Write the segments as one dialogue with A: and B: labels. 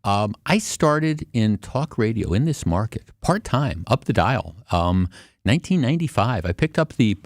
A: I started in talk radio in this market, part-time, up the dial. 1995, I picked up the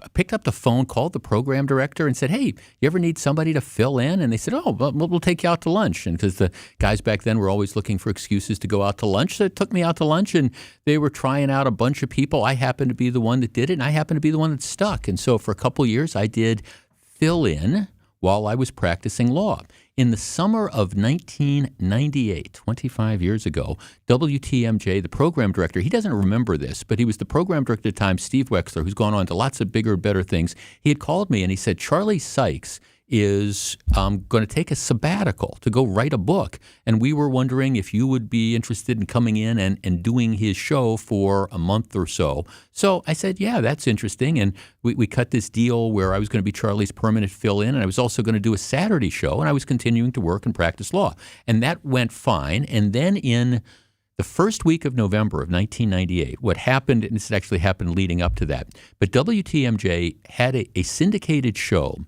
A: phone, called the program director, and said, "Hey, you ever need somebody to fill in?" And they said, "Oh, well, we'll take you out to lunch." And because the guys back then were always looking for excuses to go out to lunch, so it took me out to lunch, and they were trying out a bunch of people. I happened to be the one that did it, and I happened to be the one that stuck. And so for a couple years, I did fill in while I was practicing law. In the summer of 1998, 25 years ago, WTMJ, the program director, he doesn't remember this, but he was the program director at the time, Steve Wexler, who's gone on to lots of bigger, better things. He had called me and he said, "Charlie Sykes is going to take a sabbatical to go write a book. And we were wondering if you would be interested in coming in and doing his show for a month or so." So I said, "Yeah, that's interesting." And we cut this deal where I was going to be Charlie's permanent fill-in, and I was also going to do a Saturday show, and I was continuing to work and practice law. And that went fine. And then in the first week of November of 1998, what happened, and this actually happened leading up to that, but WTMJ had a syndicated show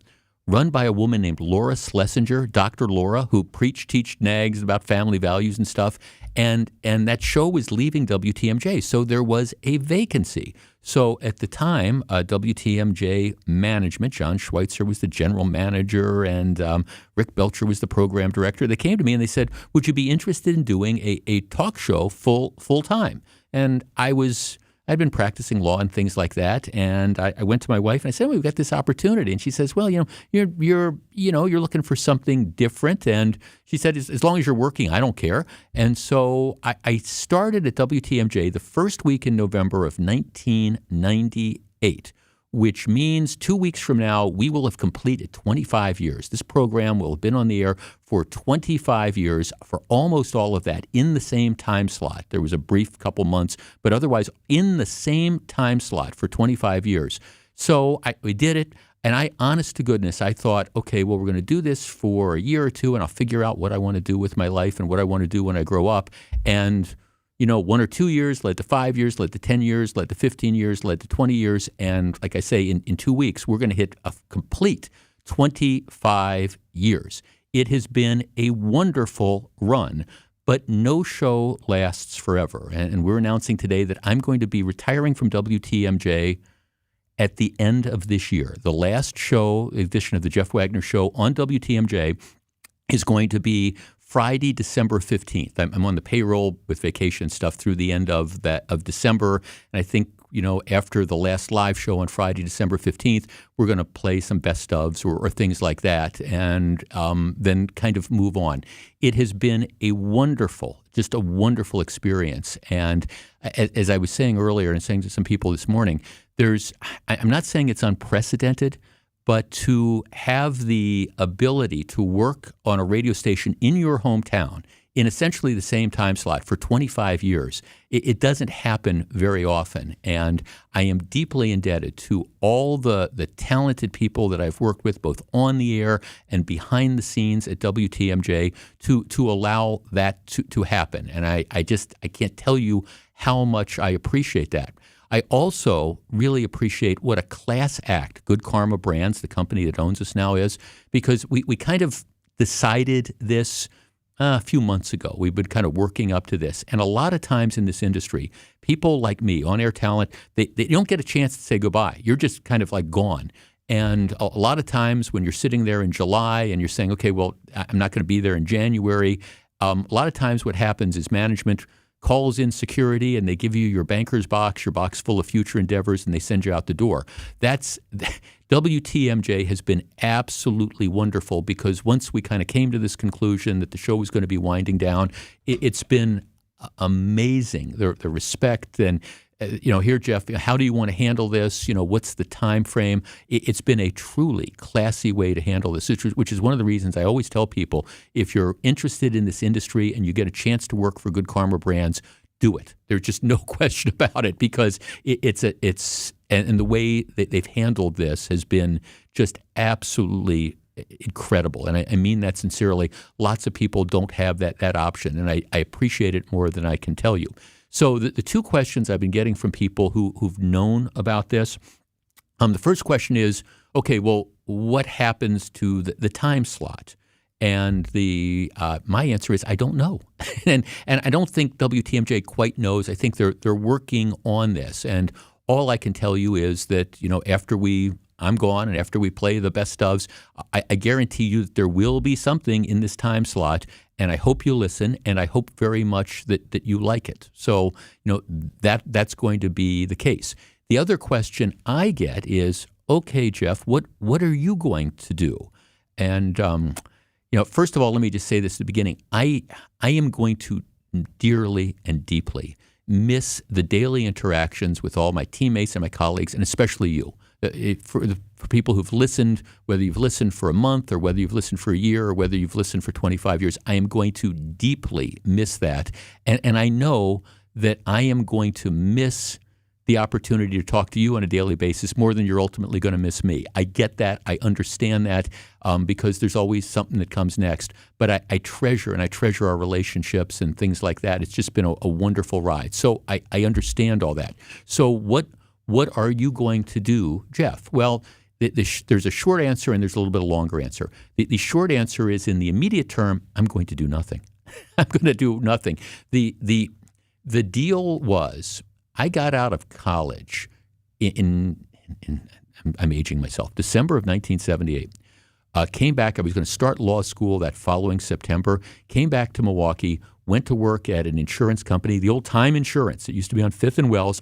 A: run by a woman named Laura Schlesinger, Dr. Laura, who teach nags about family values and stuff. And that show was leaving WTMJ, so there was a vacancy. So at the time, WTMJ management, John Schweitzer was the general manager, and Rick Belcher was the program director. They came to me and they said, "Would you be interested in doing a talk show full time?" And I'd been practicing law and things like that, and I went to my wife and I said, "Well, we've got this opportunity." And she says, "Well, you're looking for something different." And she said, as long as you're working, I don't care." And so I started at WTMJ the first week in November of 1998, which means 2 weeks from now, we will have completed 25 years. This program will have been on the air for 25 years, for almost all of that in the same time slot. There was a brief couple months, but otherwise in the same time slot for 25 years. So we did it, and honest to goodness, I thought, okay, well, we're going to do this for a year or two, and I'll figure out what I want to do with my life and what I want to do when I grow up. And 1 or 2 years led to 5 years, led to 10 years, led to 15 years, led to 20 years. And like I say, in 2 weeks, we're going to hit a complete 25 years. It has been a wonderful run, but no show lasts forever. And we're announcing today that I'm going to be retiring from WTMJ at the end of this year. The last show, edition of the Jeff Wagner Show on WTMJ, is going to be Friday, December 15th. I'm on the payroll with vacation stuff through the end of December. And I think, after the last live show on Friday, December 15th, we're going to play some best ofs or things like that, and then kind of move on. It has been just a wonderful experience. And as I was saying earlier and saying to some people this morning, I'm not saying it's unprecedented, but to have the ability to work on a radio station in your hometown in essentially the same time slot for 25 years, it doesn't happen very often. And I am deeply indebted to all the talented people that I've worked with, both on the air and behind the scenes at WTMJ, to allow that to happen. And I can't tell you how much I appreciate that. I also really appreciate what a class act Good Karma Brands, the company that owns us now, is, because we kind of decided this a few months ago. We've been kind of working up to this. And a lot of times in this industry, people like me, on-air talent, they don't get a chance to say goodbye. You're just kind of like gone. And a lot of times when you're sitting there in July and you're saying, okay, well, I'm not going to be there in January, a lot of times what happens is management calls in security and they give you your banker's box, your box full of future endeavors, and they send you out the door. WTMJ has been absolutely wonderful, because once we kind of came to this conclusion that the show was going to be winding down, it's been amazing. The respect and here, Jeff, how do you want to handle this? What's the time frame? It's been a truly classy way to handle this, which is one of the reasons I always tell people, if you're interested in this industry and you get a chance to work for Good Karma Brands, do it. There's just no question about it, because and the way that they've handled this has been just absolutely incredible. And I mean that sincerely. Lots of people don't have that option, and I appreciate it more than I can tell you. So the two questions I've been getting from people who've known about this, the first question is, okay, well, what happens to the time slot? And my answer is I don't know, and I don't think WTMJ quite knows. I think they're working on this, and all I can tell you is that after I'm gone and after we play the best ofs, I guarantee you that there will be something in this time slot, and I hope you listen, and I hope very much that you like it. So that's going to be the case. The other question I get is, okay, Jeff, what are you going to do? And first of all, let me just say this at the beginning. I am going to dearly and deeply miss the daily interactions with all my teammates and my colleagues, and especially you. For people who've listened, whether you've listened for a month or whether you've listened for a year or whether you've listened for 25 years, I am going to deeply miss that. And I know that I am going to miss the opportunity to talk to you on a daily basis more than you're ultimately going to miss me. I get that. I understand that because there's always something that comes next. But I treasure our relationships and things like that. It's just been a wonderful ride. So I understand all that. So what are you going to do, Jeff? Well, there's a short answer and there's a little bit of longer answer. The short answer is in the immediate term, I'm going to do nothing. I'm going to do nothing. The deal was I got out of college in I'm aging myself, December of 1978. Came back. I was going to start law school that following September. Came back to Milwaukee, went to work at an insurance company, the old Time Insurance. It used to be on 5th and Wells.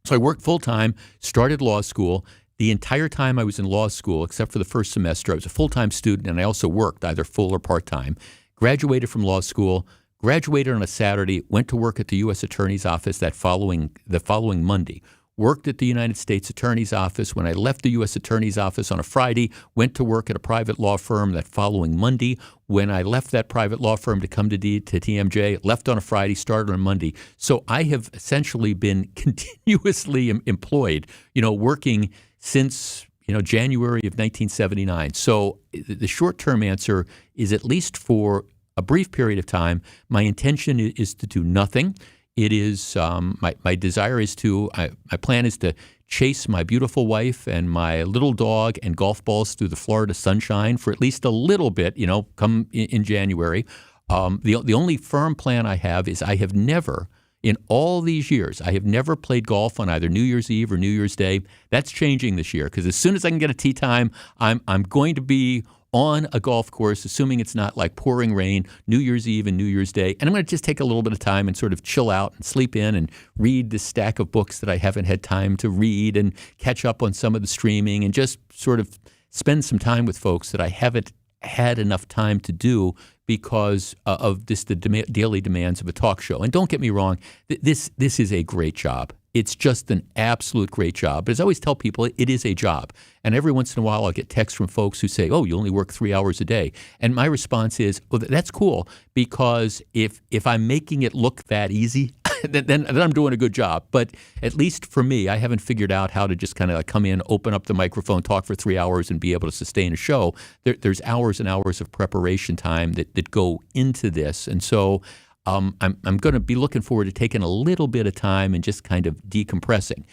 A: So I worked full-time, started law school. The entire time I was in law school, except for the first semester, I was a full-time student, and I also worked either full or part-time. Graduated from law school, graduated on a Saturday, went to work at the U.S. Attorney's Office the following Monday. Worked at the United States Attorney's Office. When I left the U.S. Attorney's Office on a Friday, went to work at a private law firm that following Monday. When I left that private law firm to come to TMJ, left on a Friday, started on Monday. So I have essentially been continuously employed, working since January of 1979. So the short-term answer is, at least for a brief period of time, my intention is to do nothing. It is my desire is my plan is to chase my beautiful wife and my little dog and golf balls through the Florida sunshine for at least a little bit, come in January. The only firm plan I have is I have never, in all these years, I have never played golf on either New Year's Eve or New Year's Day. That's changing this year because as soon as I can get a tee time, I'm going to be on a golf course, assuming it's not like pouring rain, New Year's Eve and New Year's Day. And I'm going to just take a little bit of time and sort of chill out and sleep in and read this stack of books that I haven't had time to read and catch up on some of the streaming and just sort of spend some time with folks that I haven't had enough time to do because of the daily demands of a talk show. And don't get me wrong, this is a great job. It's just an absolute great job. But as I always tell people, it is a job. And every once in a while, I'll get texts from folks who say, oh, you only work 3 hours a day. And my response is, well, that's cool, because if I'm making it look that easy, then I'm doing a good job. But at least for me, I haven't figured out how to just kind of come in, open up the microphone, talk for 3 hours, and be able to sustain a show. There's hours and hours of preparation time that go into this. And so I'm going to be looking forward to taking a little bit of time and just kind of decompressing.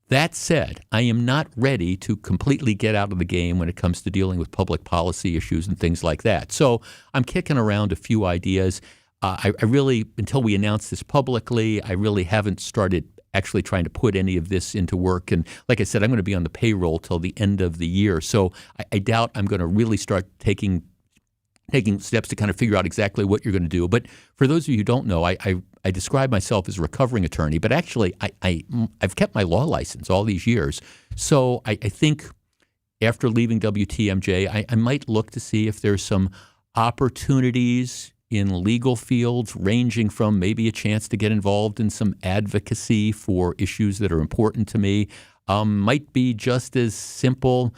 A: That said, I am not ready to completely get out of the game when it comes to dealing with public policy issues and things like that. So I'm kicking around a few ideas. I really, until we announce this publicly, I really haven't started actually trying to put any of this into work. And like I said, I'm going to be on the payroll till the end of the year. So I doubt I'm going to really start taking steps to kind of figure out exactly what you're going to do. But for those of you who don't know, I describe myself as a recovering attorney, but actually I've kept my law license all these years. So I think after leaving WTMJ, I might look to see if there's some opportunities in legal fields, ranging from maybe a chance to get involved in some advocacy for issues that are important to me. Might be just as simple.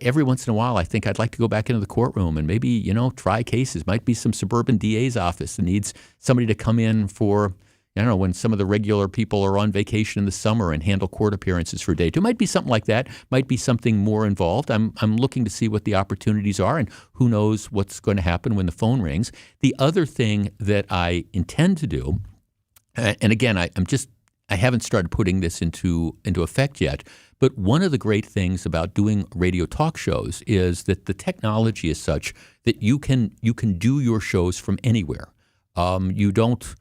A: Every once in a while, I think I'd like to go back into the courtroom and maybe, try cases. Might be some suburban DA's office that needs somebody to come in for, when some of the regular people are on vacation in the summer and handle court appearances for a day. It might be something like that. Might be something more involved. I'm looking to see what the opportunities are, and who knows what's going to happen when the phone rings. The other thing that I intend to do, and again, I haven't started putting this into effect yet. But one of the great things about doing radio talk shows is that the technology is such that you can do your shows from anywhere. You don't.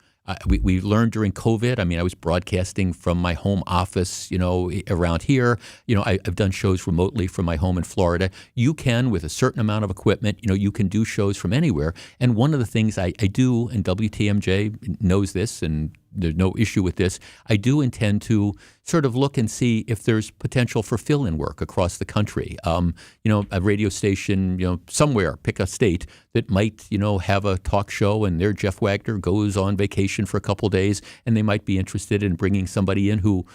A: We learned during COVID. I mean, I was broadcasting from my home office, around here. I've done shows remotely from my home in Florida. You can, with a certain amount of equipment, you can do shows from anywhere. And one of the things I do, and WTMJ knows this, and there's no issue with this, I do intend to sort of look and see if there's potential for fill-in work across the country. A radio station, somewhere, pick a state that might, have a talk show, and their Jeff Wagner goes on vacation for a couple of days, and they might be interested in bringing somebody in who,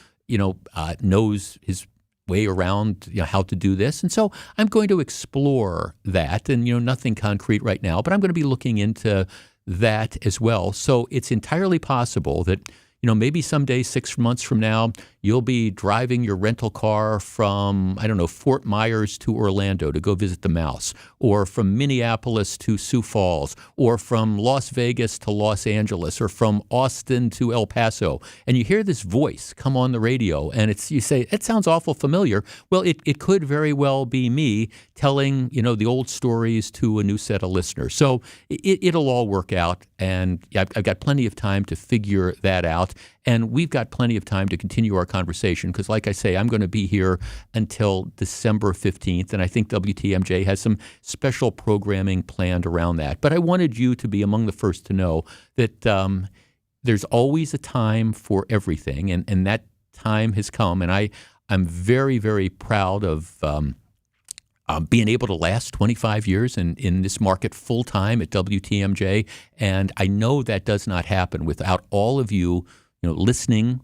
A: knows his way around how to do this. And so I'm going to explore that, and nothing concrete right now, but I'm going to be looking into that as well. So it's entirely possible that maybe someday, 6 months from now, you'll be driving your rental car from, Fort Myers to Orlando to go visit the mouse, or from Minneapolis to Sioux Falls, or from Las Vegas to Los Angeles, or from Austin to El Paso. And you hear this voice come on the radio, and you say, it sounds awful familiar. Well, it could very well be me telling, the old stories to a new set of listeners. So it'll all work out, and I've got plenty of time to figure that out. And we've got plenty of time to continue our conversation because, like I say, I'm going to be here until December 15th, and I think WTMJ has some special programming planned around that. But I wanted you to be among the first to know that there's always a time for everything, and that time has come. And I'm very, very proud of being able to last 25 years in this market full-time at WTMJ, and I know that does not happen without all of you listening,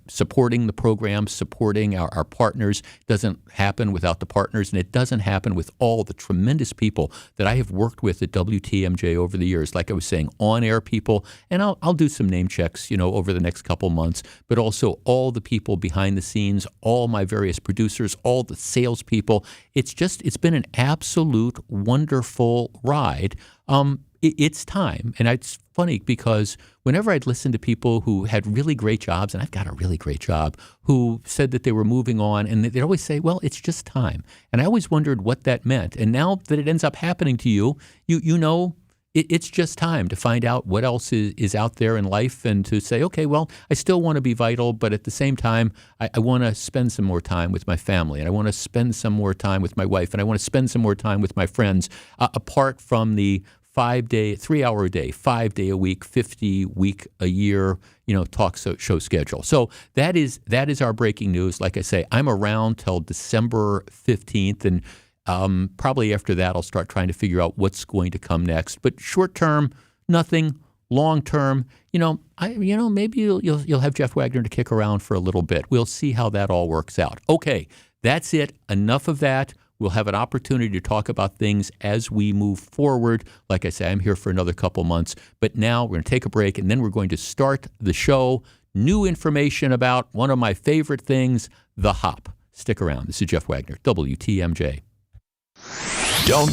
A: supporting the program, supporting our partners. It doesn't happen without the partners, and it doesn't happen with all the tremendous people that I have worked with at WTMJ over the years. Like I was saying, on-air people, and I'll do some name checks, over the next couple months, but also all the people behind the scenes, all my various producers, all the salespeople. It's been an absolute wonderful ride. It's time. And it's funny because whenever I'd listen to people who had really great jobs, and I've got a really great job, who said that they were moving on, and they'd always say, well, it's just time. And I always wondered what that meant. And now that it ends up happening to you, it's just time to find out what else is out there in life and to say, okay, well, I still want to be vital, but at the same time, I want to spend some more time with my family, and I want to spend some more time with my wife, and I want to spend some more time with my friends, apart from the 3 hour a day, 5 day a week, 50 week a year, talk show schedule. So that is our breaking news. Like I say, I'm around till December 15th, and probably after that, I'll start trying to figure out what's going to come next. But short term, nothing. Long term, maybe you'll have Jeff Wagner to kick around for a little bit. We'll see how that all works out. Okay, that's it. Enough of that. We'll have an opportunity to talk about things as we move forward. Like I say, I'm here for another couple months. But now we're going to take a break, and then we're going to start the show. New information about one of my favorite things, the hop. Stick around. This is Jeff Wagner, WTMJ.
B: Don't